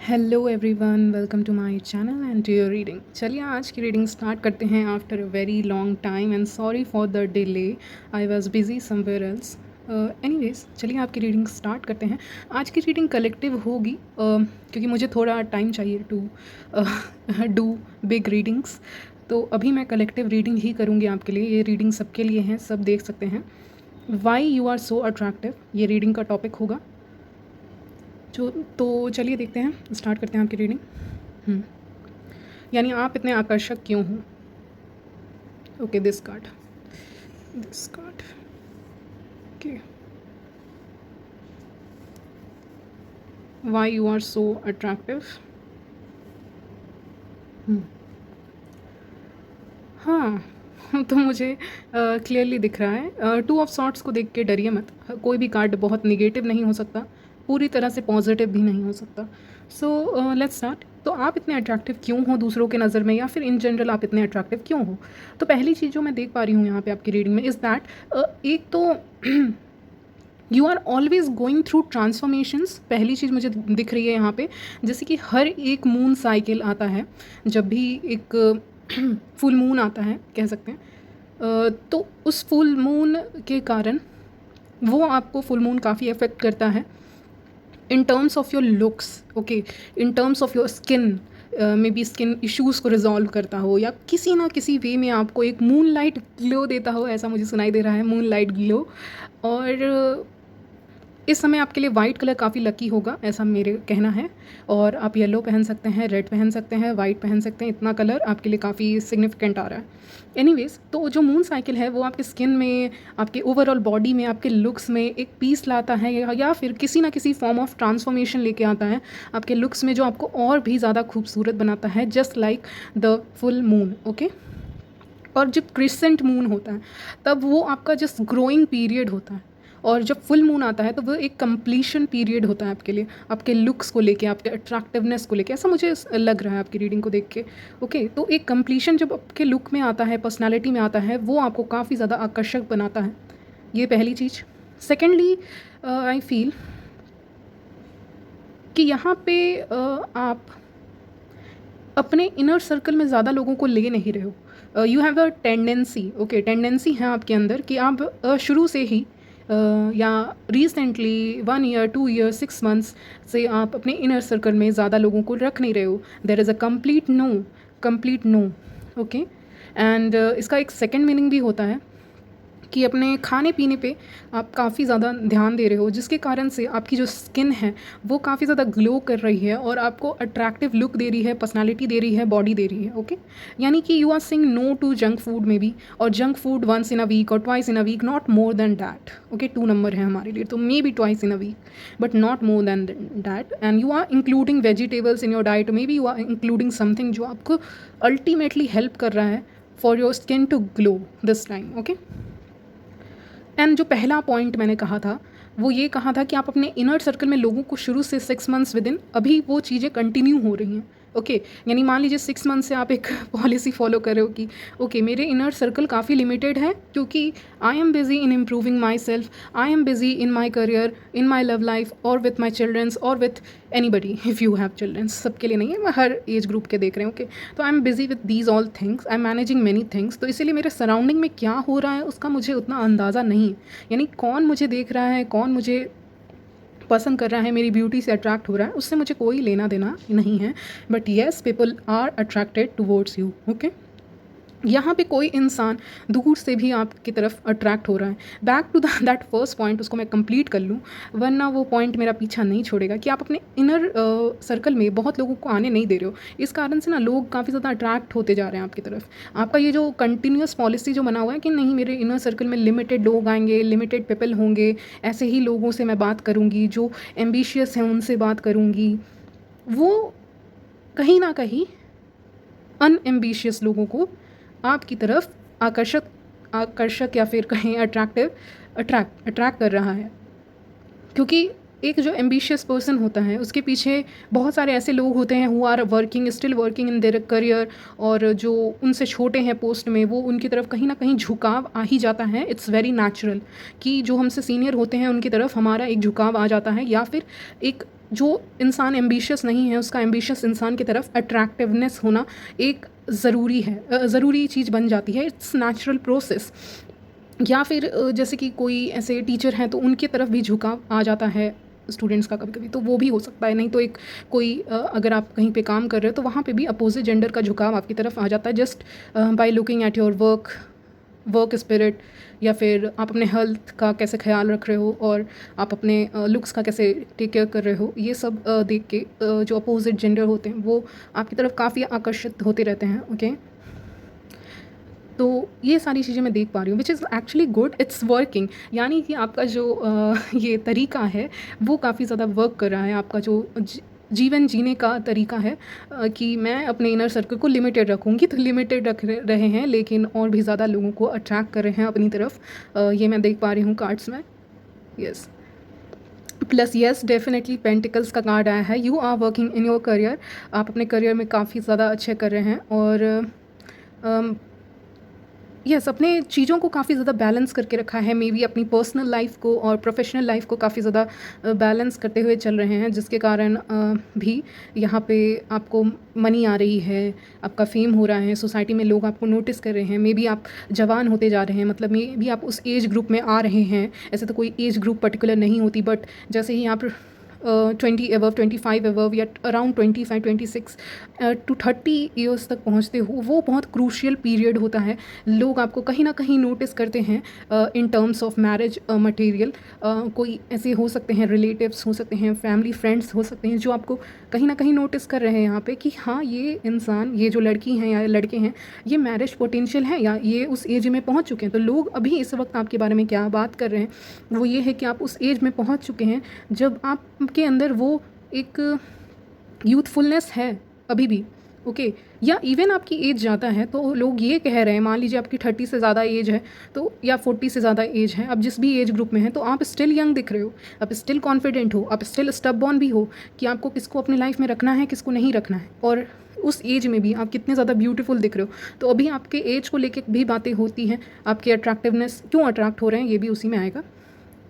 Hello everyone, welcome to my channel and to your reading. चलिए आज की reading start करते हैं after a very long time and sorry for the delay. I was busy somewhere else. Anyways, चलिए आपकी reading start करते हैं। आज की रीडिंग कलेक्टिव होगी क्योंकि मुझे थोड़ा टाइम चाहिए टू डू बिग रीडिंग्स। तो अभी मैं कलेक्टिव रीडिंग ही करूँगी आपके लिए। ये रीडिंग सबके लिए हैं, सब देख सकते हैं। Why you are so attractive, ये रीडिंग का टॉपिक होगा। तो चलिए देखते हैं, स्टार्ट करते हैं आपकी रीडिंग। यानी आप इतने आकर्षक क्यों हो। Okay, this card okay. Why you are so attractive. हाँ तो मुझे क्लियरली दिख रहा है। टू ऑफ सॉर्ट्स को देख के डरिए मत। कोई भी कार्ड बहुत निगेटिव नहीं हो सकता, पूरी तरह से पॉजिटिव भी नहीं हो सकता। So let's start. तो आप इतने अट्रैक्टिव क्यों हो दूसरों के नज़र में, या फिर इन जनरल आप इतने अट्रैक्टिव क्यों हो। तो पहली चीज़ जो मैं देख पा रही हूँ यहाँ पे आपकी रीडिंग में इज़ दैट एक तो you are always going through transformations. पहली चीज़ मुझे दिख रही है यहाँ पे, जैसे कि हर एक मून साइकिल आता है, जब भी एक फुल मून आता है कह सकते हैं, तो उस फुल मून के कारण वो आपको फुल मून काफ़ी अफेक्ट करता है in terms of your looks. Okay, in terms of your skin, may be skin issues को रिजॉल्व करता हो, या किसी ना किसी वे में आपको एक मून लाइट ग्लो देता हो, ऐसा मुझे सुनाई दे रहा है, मून लाइट ग्लो। और इस समय आपके लिए वाइट कलर काफ़ी लकी होगा, ऐसा मेरे कहना है। और आप येलो पहन सकते हैं, रेड पहन सकते हैं, वाइट पहन सकते हैं, इतना कलर आपके लिए काफ़ी सिग्निफिकेंट आ रहा है। एनीवेज, तो जो मून साइकिल है वो आपके स्किन में, आपके ओवरऑल बॉडी में, आपके लुक्स में एक पीस लाता है, या फिर किसी ना किसी फॉर्म ऑफ ट्रांसफॉर्मेशन लेके आता है आपके लुक्स में, जो आपको और भी ज़्यादा खूबसूरत बनाता है, just like the full moon. Okay, और जब क्रिसेंट मून होता है तब वो आपका जस्ट ग्रोइंग पीरियड होता है, और जब फुल मून आता है तो वो एक कंप्लीशन पीरियड होता है आपके लिए, आपके लुक्स को लेके, आपके अट्रैक्टिवनेस को लेके, ऐसा मुझे लग रहा है आपकी रीडिंग को देख के। ओके, तो एक कंप्लीशन जब आपके लुक में आता है, पर्सनालिटी में आता है, वो आपको काफ़ी ज़्यादा आकर्षक बनाता है। ये पहली चीज़। सेकेंडली, आई फील कि यहाँ पे आप अपने इनर सर्कल में ज़्यादा लोगों को ले नहीं रहे हो। You have a tendency, okay, tendency है आपके अंदर कि आप शुरू से ही या रिसेंटली 1 ईयर 2 ईयर 6 मंथ्स से आप अपने इनर सर्कल में ज़्यादा लोगों को रख नहीं रहे हो। There is a complete no. Okay, and इसका एक सेकेंड मीनिंग भी होता है कि अपने खाने पीने पे आप काफ़ी ज़्यादा ध्यान दे रहे हो, जिसके कारण से आपकी जो स्किन है वो काफ़ी ज़्यादा ग्लो कर रही है और आपको अट्रैक्टिव लुक दे रही है, पर्सनालिटी दे रही है, बॉडी दे रही है। ओके, यानी कि you are saying no to junk food में भी, और junk food once in a week और twice in a week, not more than that. Okay, 2 number है हमारे लिए, तो maybe twice in a week but not more than that. And you are including vegetables in your diet, maybe you are including something जो आपको ultimately help कर रहा है for your skin to glow this time. Okay, and जो पहला point मैंने कहा था वो ये कहा था कि आप अपने इनर सर्कल में लोगों को शुरू से 6 मंथ्स विद इन अभी वो चीज़ें कंटिन्यू हो रही हैं। ओके, यानी मान लीजिए 6 मंथ से आप एक पॉलिसी फॉलो कर रहे हो कि ओके, मेरे इनर सर्कल काफ़ी लिमिटेड है क्योंकि I am busy in improving myself, I am busy in my career, in my love life, और विथ माई चिल्ड्रंस, और with anybody if you have childrens. सबके लिए नहीं है, मैं हर एज ग्रुप के देख रहे हैं। ओके, तो आई am busy with these all things, I am managing many things, तो इसीलिए मेरे सराउंडिंग में क्या हो रहा है उसका मुझे उतना अंदाज़ा नहीं है। यानी कौन मुझे देख रहा है, कौन मुझे पसंद कर रहा है, मेरी ब्यूटी से अट्रैक्ट हो रहा है, उससे मुझे कोई लेना देना नहीं है। But yes, people are attracted towards you. Okay, यहाँ पे कोई इंसान दूर से भी आपकी तरफ अट्रैक्ट हो रहा है। Back to that first point, उसको मैं कंप्लीट कर लूँ वरना वो पॉइंट मेरा पीछा नहीं छोड़ेगा, कि आप अपने इनर सर्कल में बहुत लोगों को आने नहीं दे रहे हो। इस कारण से ना लोग काफ़ी ज़्यादा अट्रैक्ट होते जा रहे हैं आपकी तरफ। आपका ये जो कंटिन्यूस पॉलिसी जो बना हुआ है कि नहीं, मेरे इनर सर्कल में लिमिटेड लोग आएंगे, लिमिटेड पीपल होंगे, ऐसे ही लोगों से मैं बात करूँगी, जो एम्बिशियस हैं उनसे बात करूँगी, वो कहीं ना कहीं अनएम्बिशियस लोगों को आपकी तरफ आकर्षक या फिर कहें अट्रैक्ट कर रहा है। क्योंकि एक जो एम्बिशियस पर्सन होता है उसके पीछे बहुत सारे ऐसे लोग होते हैं who are still working in their career, और जो उनसे छोटे हैं पोस्ट में, वो उनकी तरफ कहीं ना कहीं झुकाव आ ही जाता है। इट्स वेरी नेचुरल कि जो हमसे सीनियर होते हैं उनकी तरफ हमारा एक झुकाव आ जाता है, या फिर एक जो इंसान एम्बिशियस नहीं है उसका एम्बिशियस इंसान की तरफ अट्रैक्टिवनेस होना एक ज़रूरी चीज़ बन जाती है। It's natural process. या फिर जैसे कि कोई ऐसे टीचर हैं तो उनकी तरफ भी झुकाव आ जाता है स्टूडेंट्स का कभी कभी, तो वो भी हो सकता है। नहीं तो एक कोई अगर आप कहीं पे काम कर रहे हो तो वहाँ पे भी अपोजिट जेंडर का झुकाव आपकी तरफ आ जाता है, just by looking at your work spirit, या फिर आप अपने हेल्थ का कैसे ख्याल रख रहे हो और आप अपने लुक्स का कैसे टेक केयर कर रहे हो। ये सब देख के जो अपोजिट जेंडर होते हैं वो आपकी तरफ काफ़ी आकर्षित होते रहते हैं। ओके, तो ये सारी चीज़ें मैं देख पा रही हूँ, which is actually good, it's working. यानी कि आपका जो ये तरीका है वो काफ़ी ज़्यादा वर्क कर रहा है। आपका जो जीवन जीने का तरीका है कि मैं अपने इनर सर्कल को लिमिटेड रखूँगी, तो लिमिटेड रख रहे हैं लेकिन और भी ज़्यादा लोगों को अट्रैक्ट कर रहे हैं अपनी तरफ। ये मैं देख पा रही हूँ कार्ड्स में। Yes, plus yes, definitely pentacles का कार्ड आया है। You are working in your career. आप अपने करियर में काफ़ी ज़्यादा अच्छे कर रहे हैं और यस, अपने चीज़ों को काफ़ी ज़्यादा बैलेंस करके रखा है। मे बी अपनी पर्सनल लाइफ को और प्रोफेशनल लाइफ को काफ़ी ज़्यादा बैलेंस करते हुए चल रहे हैं, जिसके कारण भी यहाँ पे आपको मनी आ रही है, आपका फेम हो रहा है, सोसाइटी में लोग आपको नोटिस कर रहे हैं। मे बी आप जवान होते जा रहे हैं, मतलब मे बी आप उस एज ग्रुप में आ रहे हैं। ऐसे तो कोई एज ग्रुप पर्टिकुलर नहीं होती, बट जैसे ही आप 20 एबव, 25 एबव या अराउंड 25-26 टू 30 ईयर्स तक पहुंचते हो, वो बहुत क्रूशियल पीरियड होता है। लोग आपको कहीं ना कहीं नोटिस करते हैं in terms of marriage material. कोई ऐसे हो सकते हैं, रिलेटिव्स हो सकते हैं, फैमिली फ्रेंड्स हो सकते हैं, जो आपको कहीं ना कहीं नोटिस कर रहे हैं यहाँ पे कि हाँ, ये इंसान, ये जो लड़की हैं या लड़के हैं, ये मैरिज पोटेंशियल है या ये उस एज में पहुँच चुके हैं। तो लोग अभी इस वक्त आपके बारे में क्या बात कर रहे हैं वो ये है कि आप उस एज में पहुँच चुके हैं जब आपके अंदर वो एक यूथफुलनेस है अभी भी। ओके, या इवन आपकी एज ज़्यादा है तो लोग ये कह रहे हैं, मान लीजिए आपकी 30 से ज़्यादा एज है तो, या 40 से ज़्यादा एज है, आप जिस भी एज ग्रुप में हैं, तो आप स्टिल यंग दिख रहे हो, आप स्टिल कॉन्फिडेंट हो, आप स्टिल स्टबबॉर्न भी हो कि आपको किसको अपनी लाइफ में रखना है, किसको नहीं रखना है, और उस एज में भी आप कितने ज़्यादा ब्यूटीफुल दिख रहे हो। तो अभी आपके एज को लेकर भी बातें होती हैं, आपके अट्रैक्टिवनेस क्यों अट्रैक्ट हो रहे हैं, ये भी उसी में आएगा।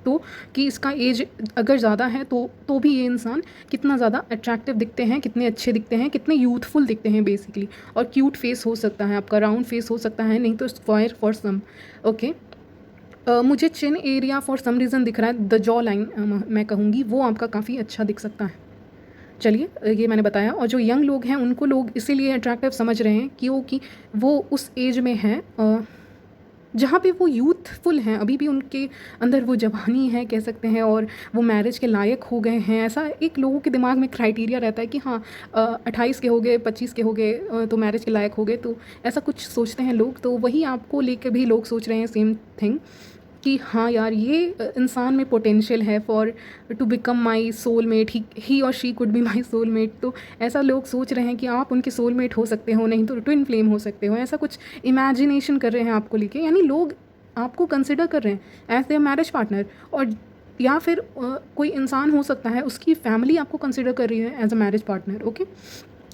तो कि इसका एज अगर ज़्यादा है तो भी ये इंसान कितना ज़्यादा अट्रैक्टिव दिखते हैं, कितने अच्छे दिखते हैं, कितने यूथफुल दिखते हैं बेसिकली। और क्यूट फेस हो सकता है आपका, राउंड फेस हो सकता है, नहीं तो स्क्वायर फॉर सम। ओके, मुझे chin area for some reason दिख रहा है, द जॉ लाइन मैं कहूँगी वो आपका काफ़ी अच्छा दिख सकता है। चलिए, ये मैंने बताया। और जो यंग लोग हैं उनको लोग इसीलिए अट्रैक्टिव समझ रहे हैं क्योंकि वो उस एज में हैं जहाँ पे वो यूथफुल हैं, अभी भी उनके अंदर वो जवानी है कह सकते हैं, और वो मैरिज के लायक हो गए हैं। ऐसा एक लोगों के दिमाग में क्राइटेरिया रहता है कि हाँ, 28 के हो गए, 25 के हो गए तो मैरिज के लायक हो गए, तो ऐसा कुछ सोचते हैं लोग। तो वही आपको लेकर भी लोग सोच रहे हैं सेम थिंग कि हाँ यार, ये इंसान में पोटेंशियल है for to become my soulmate, he और she could be my soulmate. तो ऐसा लोग सोच रहे हैं कि आप उनके सोलमेट हो सकते हो, नहीं तो ट्विन फ्लेम हो सकते हो। ऐसा कुछ इमेजिनेशन कर रहे हैं आपको लेके, यानी लोग आपको कंसिडर कर रहे हैं एज देयर मैरिज पार्टनर। और या फिर कोई इंसान हो सकता है उसकी फैमिली आपको कंसिडर कर रही है as a marriage partner. Okay,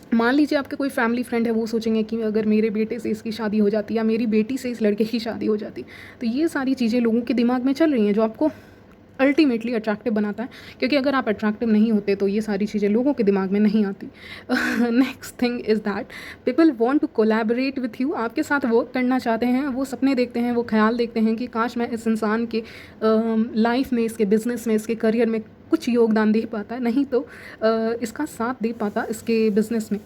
मान लीजिए आपके कोई फैमिली फ्रेंड है, वो सोचेंगे कि अगर मेरे बेटे से इसकी शादी हो जाती या मेरी बेटी से इस लड़के की शादी हो जाती। तो ये सारी चीज़ें लोगों के दिमाग में चल रही हैं, जो आपको अल्टीमेटली अट्रैक्टिव बनाता है। क्योंकि अगर आप अट्रैक्टिव नहीं होते तो ये सारी चीज़ें लोगों के दिमाग में नहीं आती। Next thing is that people want to collaborate with you. आपके साथ वर्क करना चाहते हैं, वो सपने देखते हैं, वो ख्याल देखते हैं कि काश मैं इस इंसान के लाइफ में, इसके बिज़नेस में, इसके करियर में कुछ योगदान दे पाता, नहीं तो इसका साथ दे पाता इसके बिज़नेस में,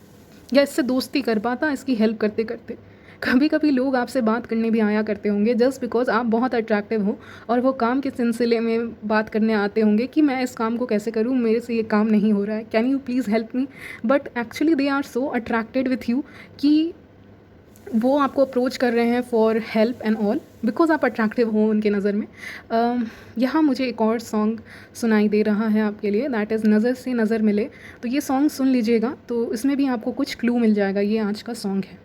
या इससे दोस्ती कर पाता इसकी हेल्प करते करते। कभी कभी लोग आपसे बात करने भी आया करते होंगे जस्ट बिकॉज आप बहुत अट्रैक्टिव हो, और वो काम के सिलसिले में बात करने आते होंगे कि मैं इस काम को कैसे करूँ, मेरे से ये काम नहीं हो रहा है, can you please help me. But actually they are so attracted with you कि वो आपको अप्रोच कर रहे हैं for help and all, because आप अट्रैक्टिव हो उनके नज़र में। यहाँ मुझे एक और सॉन्ग सुनाई दे रहा है आपके लिए, दैट इज़ नज़र से नज़र मिले। तो ये सॉन्ग सुन लीजिएगा, तो इसमें भी आपको कुछ क्लू मिल जाएगा। ये आज का सॉन्ग है।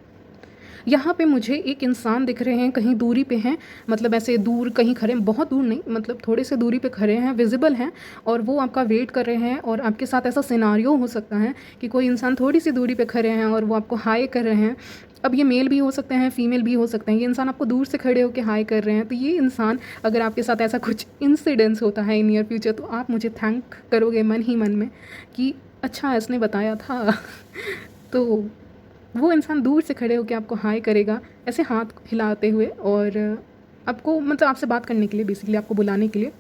यहाँ पे मुझे एक इंसान दिख रहे हैं, कहीं दूरी पे हैं, मतलब ऐसे दूर कहीं खड़े हैं, बहुत दूर नहीं, मतलब थोड़े से दूरी पे खड़े हैं, विजिबल हैं, और वो आपका वेट कर रहे हैं। और आपके साथ ऐसा सिनारियो हो सकता है कि कोई इंसान थोड़ी सी दूरी पे खड़े हैं और वो आपको हाय कर रहे हैं। अब ये मेल भी हो सकते हैं, फीमेल भी हो सकते हैं। ये इंसान आपको दूर से खड़े होकर हाय कर रहे हैं, तो ये इंसान, अगर आपके साथ ऐसा कुछ इंसिडेंस होता है इन नियर फ्यूचर, तो आप मुझे थैंक करोगे मन ही मन में कि अच्छा इसने बताया था। तो वो इंसान दूर से खड़े होकर आपको हाय करेगा, ऐसे हाथ हिलाते हुए, और आपको मतलब आपसे बात करने के लिए, बेसिकली आपको बुलाने के लिए।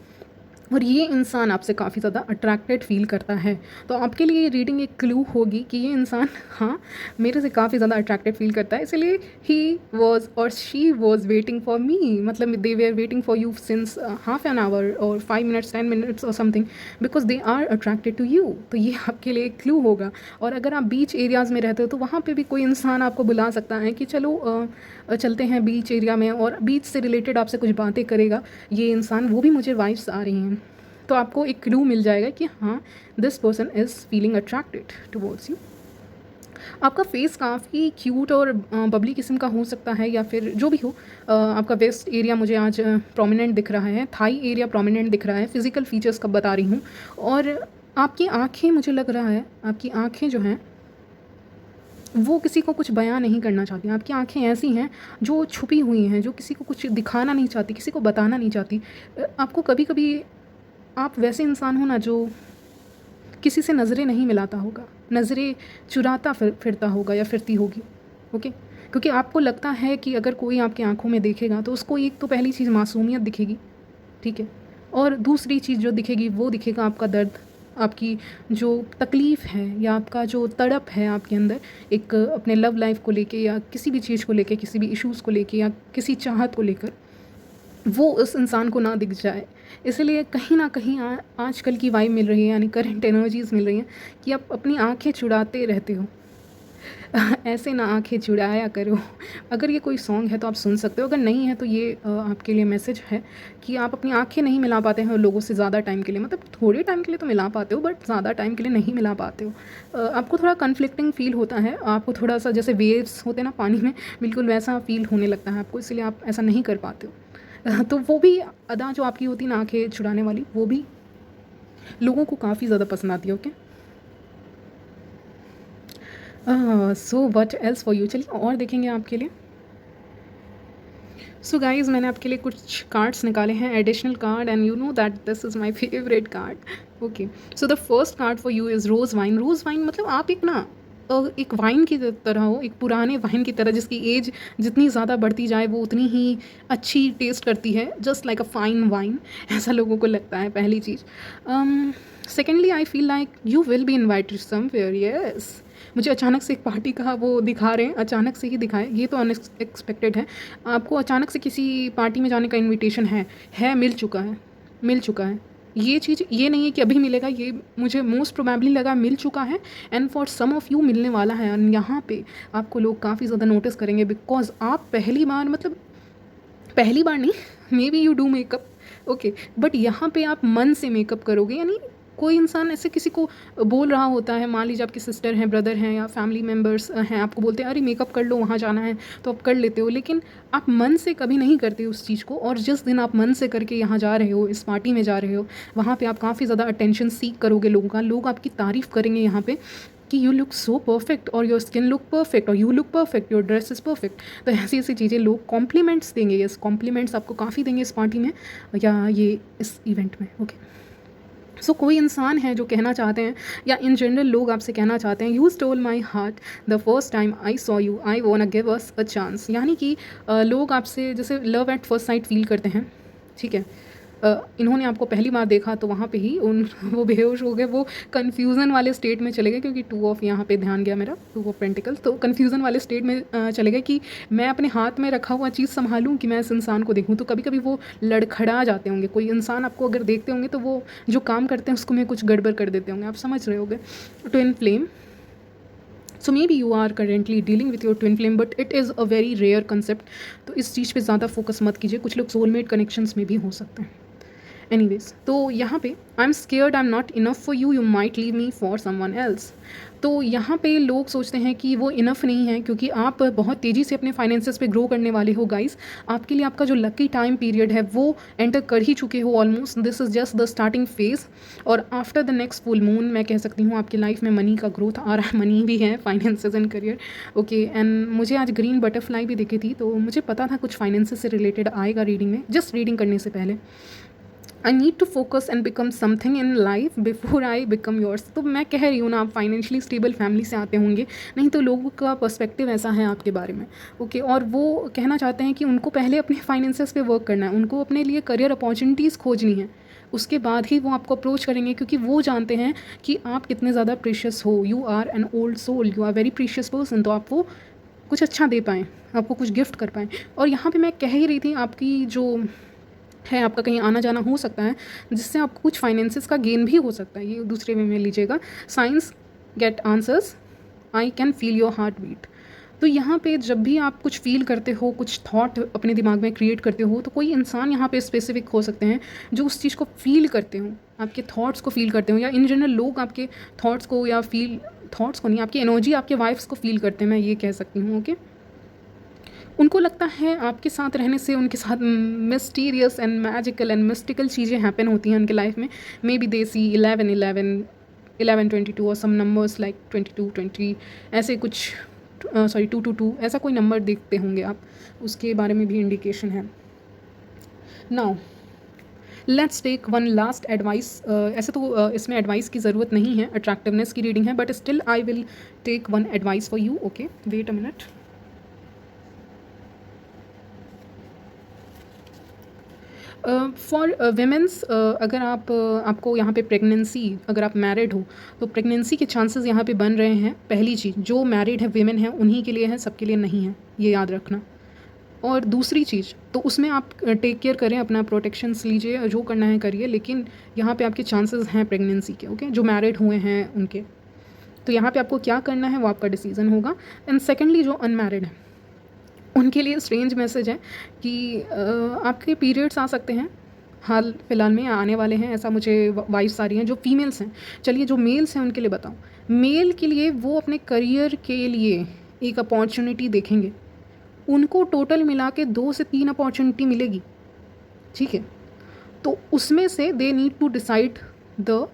और ये इंसान आपसे काफ़ी ज़्यादा अट्रैक्टेड फील करता है। तो आपके लिए ये रीडिंग एक क्लू होगी कि ये इंसान हाँ मेरे से काफ़ी ज़्यादा अट्रैक्टेड फील करता है, इसलिए ही वॉज और she was waiting for me, मतलब they we are waiting for you since half an hour और 5 मिनट्स 10 मिनट्स और something, because they are attracted to you. तो ये आपके लिए एक क्लू होगा। और अगर आप बीच एरियाज़ में रहते हो तो वहाँ पर भी कोई इंसान आपको बुला सकता है कि चलो चलते हैं बीच एरिया में, और बीच से रिलेटेड आपसे कुछ बातें करेगा ये इंसान। वो भी मुझे वाइब्स आ रही हैं, तो आपको एक क्लू मिल जाएगा कि हाँ this person is feeling attracted towards you. आपका फेस काफ़ी क्यूट और बबली किस्म का हो सकता है, या फिर जो भी हो। आपका वेस्ट एरिया मुझे आज प्रोमिनेंट दिख रहा है, थाई एरिया प्रोमिनेंट दिख रहा है। फिजिकल फीचर्स कब बता रही हूँ। और आपकी आँखें, मुझे लग रहा है आपकी आँखें जो हैं वो किसी को कुछ बयां नहीं करना चाहती। आपकी आंखें ऐसी हैं जो छुपी हुई हैं, जो किसी को कुछ दिखाना नहीं चाहती, किसी को बताना नहीं चाहती। आपको कभी कभी, आप वैसे इंसान हो ना जो किसी से नज़रें नहीं मिलाता होगा, नज़रें चुराता फिरता होगा या फिरती होगी। ओके, क्योंकि आपको लगता है कि अगर कोई आपकी आंखों में देखेगा तो उसको एक तो पहली चीज़ मासूमियत दिखेगी, ठीक है, और दूसरी चीज़ जो दिखेगी वो दिखेगा आपका दर्द, आपकी जो तकलीफ़ है, या आपका जो तड़प है आपके अंदर, एक अपने लव लाइफ को लेके, या किसी भी चीज़ को लेके, किसी भी इश्यूज़ को लेके, या किसी चाहत को लेकर, वो उस इंसान को ना दिख जाए। इसलिए कहीं ना कहीं आजकल की वाइब मिल रही है, यानी करंट एनर्जीज़ मिल रही हैं कि आप अपनी आंखें चुराते रहते हो। ऐसे ना आंखें चुराया करो। अगर ये कोई सॉन्ग है तो आप सुन सकते हो, अगर नहीं है तो ये आपके लिए मैसेज है कि आप अपनी आंखें नहीं मिला पाते हैं लोगों से ज़्यादा टाइम के लिए। मतलब थोड़े टाइम के लिए तो मिला पाते हो, बट ज़्यादा टाइम के लिए नहीं मिला पाते हो। आपको थोड़ा कन्फ्लिक्टिंग फील होता है, आपको थोड़ा सा जैसे वेव्स होते हैं ना पानी में, बिल्कुल वैसा फील होने लगता है आपको, इसलिए आप ऐसा नहीं कर पाते हो। तो वो भी अदा जो आपकी होती है ना आंखें छुड़ाने वाली, वो भी लोगों को काफ़ी ज़्यादा पसंद आती है। Okay, so what else for you, चलिए और देखेंगे आपके लिए। सो गाइज, मैंने आपके लिए कुछ कार्ड्स निकाले हैं, additional card, and you know that this is my favourite card. Okay, so the first card for you is rose wine. Rose wine मतलब आप एक ना एक वाइन की तरह हो, एक पुराने वाइन की तरह जिसकी एज जितनी ज़्यादा बढ़ती जाए वो उतनी ही अच्छी टेस्ट करती है, just like a fine wine, ऐसा लोगों को लगता है, पहली चीज़। Secondly, I feel like you will be invited somewhere. Yes, मुझे अचानक से एक पार्टी का वो दिखा रहे हैं, अचानक से ही दिखाएं, ये तो अनएक्सपेक्टेड है। आपको अचानक से किसी पार्टी में जाने का इनविटेशन है, मिल चुका है, मिल चुका है। ये चीज़ ये नहीं है कि अभी मिलेगा, ये मुझे मोस्ट प्रोबेबली लगा मिल चुका है, and for some of you मिलने वाला है। एंड यहाँ पे आपको लोग काफ़ी ज़्यादा नोटिस करेंगे, बिकॉज आप पहली बार, मतलब पहली बार नहीं, may be you do makeup, okay, but यहाँ पे आप मन से मेकअप करोगे। यानी कोई इंसान ऐसे किसी को बोल रहा होता है, मान लीजिए आपकी सिस्टर हैं, ब्रदर हैं, या फैमिली मेम्बर्स हैं, आपको बोलते हैं अरे मेकअप कर लो, वहाँ जाना है, तो आप कर लेते हो, लेकिन आप मन से कभी नहीं करते उस चीज़ को। और जिस दिन आप मन से करके यहाँ जा रहे हो, इस पार्टी में जा रहे हो, वहाँ पे आप काफ़ी ज़्यादा अटेंशन सीख करोगे लोगों का, लोग आपकी तारीफ़ करेंगे यहाँ पे कि यू लुक सो परफेक्ट, और योर स्किन लुक परफेक्ट, और you look perfect, your dress is perfect. तो ऐसी ऐसी चीज़ें लोग कॉम्प्लीमेंट्स देंगे, यस कॉम्प्लीमेंट्स आपको काफ़ी देंगे इस पार्टी में, या ये इस इवेंट में। ओके, सो कोई इंसान है जो कहना चाहते हैं, या इन जनरल लोग आपसे कहना चाहते हैं, you stole my heart the first time I saw you, I want to give us a chance. यानी कि लोग आपसे जैसे love at first sight feel करते हैं, ठीक है। इन्होंने आपको पहली बार देखा तो वहाँ पे ही वो बेहोश हो गए, वो कन्फ्यूज़न वाले स्टेट में चले गए, क्योंकि 2 ऑफ यहाँ पे ध्यान गया मेरा, 2 ऑफ पेंटिकल, तो कन्फ्यूज़न वाले स्टेट में चले गए कि मैं अपने हाथ में रखा हुआ चीज़ संभालूं कि मैं इस इंसान को देखूं। तो कभी कभी वो लड़खड़ा जाते होंगे, कोई इंसान आपको अगर देखते होंगे तो वो जो काम करते हैं उसको में कुछ गड़बड़ कर देते होंगे, आप समझ रहे होंगे। Twin flame, so maybe you are currently dealing with your twin flame, but it is a very rare concept, तो इस चीज़ पे ज़्यादा फोकस मत कीजिए। कुछ लोग सोलमेट कनेक्शंस में भी हो सकते हैं। एनीवेज, तो यहाँ पे I am scared I am not enough for you, you might leave me for someone else. तो यहाँ पे लोग सोचते हैं कि वो इनफ नहीं है, क्योंकि आप बहुत तेज़ी से अपने फाइनेंसेस पे ग्रो करने वाले हो गाइस। आपके लिए आपका जो लकी टाइम पीरियड है वो एंटर कर ही चुके हो almost, this is just the starting phase. और after the next full moon मैं कह सकती हूँ आपकी लाइफ में मनी का ग्रोथ आ रहा है, मनी भी है, finances and career, okay. And मुझे आज ग्रीन बटरफ्लाई भी दिखी थी, तो मुझे पता था कुछ फाइनेंसेस से रिलेटेड आएगा रीडिंग में, जस्ट रीडिंग करने से पहले। I need to focus and become something in life before I become yours. तो मैं कह रही हूँ ना, आप फाइनेंशियली स्टेबल फैमिली से आते होंगे, नहीं तो लोगों का पर्सपेक्टिव ऐसा है आपके बारे में, ओके। और वो कहना चाहते हैं कि उनको पहले अपने फाइनेंसेस पे वर्क करना है, उनको अपने लिए करियर अपॉर्चुनिटीज़ खोजनी है, उसके बाद ही वो आपको अप्रोच करेंगे, क्योंकि वो जानते हैं कि आप कितने ज़्यादा प्रीशियस हो, you are an old soul, you are very precious person. तो आप वो कुछ अच्छा दे पाएँ, आपको कुछ गिफ्ट कर पाएँ। और यहाँ पे मैं कह ही रही थी, आपकी जो है, आपका कहीं आना जाना हो सकता है, जिससे आपको कुछ फाइनेंसेस का गेन भी हो सकता है, ये दूसरे वे में लीजिएगा। Science get answers, I can feel your heart beat. तो यहाँ पे जब भी आप कुछ फील करते हो, कुछ थॉट अपने दिमाग में क्रिएट करते हो, तो कोई इंसान यहाँ पे स्पेसिफिक हो सकते हैं जो उस चीज़ को फील करते हो, आपके थॉट्स को फील करते हो, या इन जनरल लोग आपके थॉट्स को या फील, थॉट्स को नहीं, आपकी एनर्जी, आपके वाइब्स को फील करते हैं, मैं ये कह सकती हूँ, ओके। उनको लगता है आपके साथ रहने से उनके साथ mysterious and magical and mystical चीज़ें हैपन होती हैं उनके लाइफ में। मे बी दे सी 11 22 और सम नंबर्स लाइक 22 20, ऐसे कुछ, सॉरी 222, ऐसा कोई नंबर देखते होंगे आप, उसके बारे में भी इंडिकेशन है। Now let's take one last advice. ऐसे तो इसमें एडवाइस की ज़रूरत नहीं है, अट्रैक्टिवनेस की रीडिंग है, but still I will take one advice for you, okay. Wait a minute. For womens, अगर आपको यहाँ पे प्रेगनेंसी, अगर आप मैरिड हो तो प्रेगनेंसी के चांसेस यहाँ पे बन रहे हैं। पहली चीज़, जो मैरिड है वेमेन है उन्हीं के लिए है, सबके लिए नहीं है, ये याद रखना। और दूसरी चीज़, तो उसमें आप टेक केयर करें, अपना प्रोटेक्शंस लीजिए, जो करना है करिए, लेकिन यहाँ पे आपके चांसेस हैं प्रेगनेंसी के, ओके। जो मैरिड हुए हैं उनके, तो यहाँ पे आपको क्या करना है वो आपका डिसीजन होगा। एंड सेकेंडली, जो अनमैरिड है उनके लिए स्ट्रेंज मैसेज है कि आपके पीरियड्स आ सकते हैं, हाल फिलहाल में आने वाले हैं, ऐसा मुझे वाइब्स आ रही हैं। जो फीमेल्स हैं, चलिए जो मेल्स हैं उनके लिए बताऊं। मेल के लिए वो अपने करियर के लिए एक अपॉर्चुनिटी देखेंगे, उनको टोटल मिला के 2 से 3 अपॉर्चुनिटी मिलेगी, ठीक है। तो उसमें से they need to decide the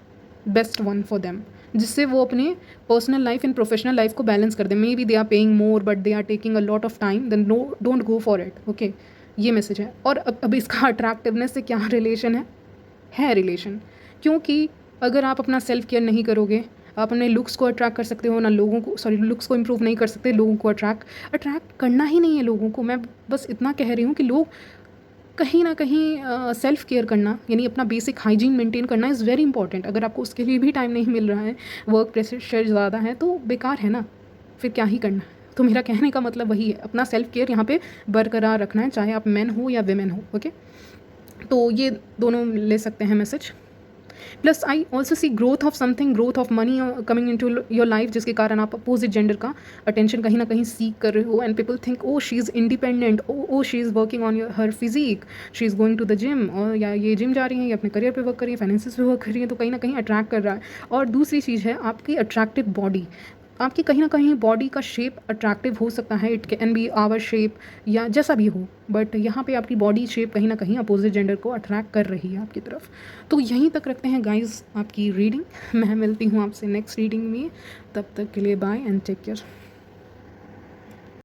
best one for them, जिससे वो अपने personal life and professional life को बैलेंस कर दें। Maybe they are paying more but they are taking a lot of time, then no, don't go for it, okay. ये message है। और अब इसका अट्रैक्टिवनेस से क्या रिलेशन है रिलेशन, क्योंकि अगर आप अपना सेल्फ केयर नहीं करोगे, आप अपने लुक्स को अट्रैक्ट कर सकते हो ना, लोगों को, सॉरी, लुक्स को इम्प्रूव नहीं कर सकते, लोगों को अट्रैक्ट करना ही नहीं है लोगों को। मैं बस इतना कह रही हूँ कि लोग कहीं ना कहीं सेल्फ केयर करना, यानी अपना बेसिक हाइजीन मेंटेन करना इज़ वेरी इंपॉर्टेंट। अगर आपको उसके लिए भी टाइम नहीं मिल रहा है, वर्क प्रेशर ज़्यादा है, तो बेकार है ना, फिर क्या ही करना। तो मेरा कहने का मतलब वही है, अपना सेल्फ केयर यहाँ पे बरकरार रखना है, चाहे आप मैन हो या वेमेन हो, ओके। तो ये दोनों ले सकते हैं message. Plus I also see growth of something, growth of money coming into your life, जिसके कारण आप अपोजिट जेंडर का अटेंशन कहीं ना कहीं सीख कर रहे हो। And people think oh she is independent, oh she is working on her physique, she is going to the gym, और या ये जिम जा रही हैं, या अपने करियर पे वर्क कर रही है, फाइनेंसिस पे वर्क कर रही है, तो कहीं ना कहीं अट्रैक्ट कर रहा है। और दूसरी चीज़ है आपकी अट्रैक्टिव बॉडी, आपकी कहीं ना कहीं बॉडी का शेप अट्रैक्टिव हो सकता है, it can be our shape या जैसा भी हो, बट यहाँ पे आपकी बॉडी शेप कहीं ना कहीं अपोजिट जेंडर को अट्रैक्ट कर रही है आपकी तरफ। तो यहीं तक रखते हैं गाइस आपकी रीडिंग। मैं मिलती हूँ आपसे नेक्स्ट रीडिंग में, तब तक के लिए बाय एंड टेक केयर।